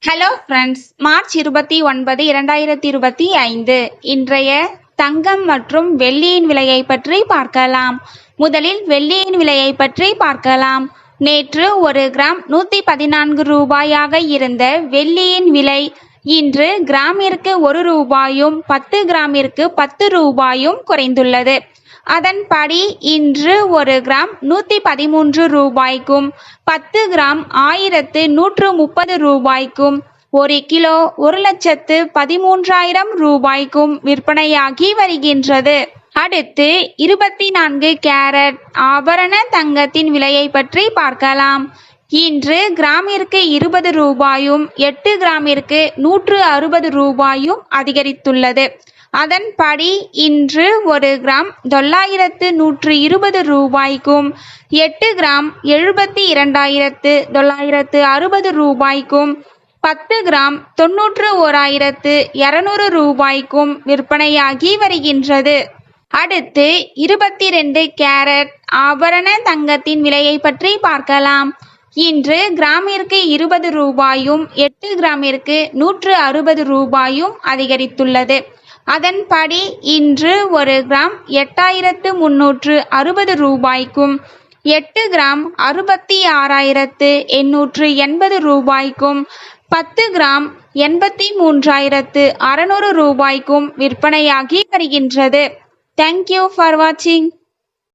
Hello friends, March 29, 2025 இன்றைய தங்கம் மற்றும் வெள்ளியின் விலையை பற்றி பார்க்கலாம். முதலில் வெள்ளியின் விலையை பற்றி பார்க்கலாம். நேற்று ஒரு கிராம் 114 ரூபாயாக இருந்த வெள்ளியின் விலை இன்று கிராமிற்கு 1 ரூபாயும் 10 கிராமிற்கு 10 ரூபாயும் குறைந்துள்ளது. அதன்படி இன்று ஒரு கிராம் 113 ரூபாய்க்கும் 10 கிராம் 1130 ரூபாய்க்கும் 1 கிலோ 1,13,000 ரூபாய்க்கும் விற்பனையாகி வருகின்றது. அடுத்து 24 கேரட் ஆபரண தங்கத்தின் விலையை பற்றி பார்க்கலாம். இன்று கிராமிற்கு 20 ரூபாயும் 8 கிராமிற்கு 160 ரூபாயும் அதிகரித்துள்ளது. அதன்படி இன்று ஒரு கிராம் 920 ரூபாய்க்கும் 8 கிராம் 72,960 ரூபாய்க்கும் 10 கிராம் 91,200 ரூபாய்க்கும் விற்பனையாகி வருகின்றது. அடுத்து 22 கேரட் ஆபரண தங்கத்தின் விலையை பற்றி பார்க்கலாம். இன்று கிராமிற்கு 20 ரூபாயும் 8 கிராமிற்கு 160 ரூபாயும் அதிகரித்துள்ளது. அதன்படி இன்று ஒரு கிராம் 8,360 ரூபாய்க்கும் 8 கிராம் 66,880 ரூபாய்க்கும் 10 கிராம் 83,600 ரூபாய்க்கும் விற்பனையாகி வருகின்றது. தேங்க்யூ ஃபார் வாட்சிங்.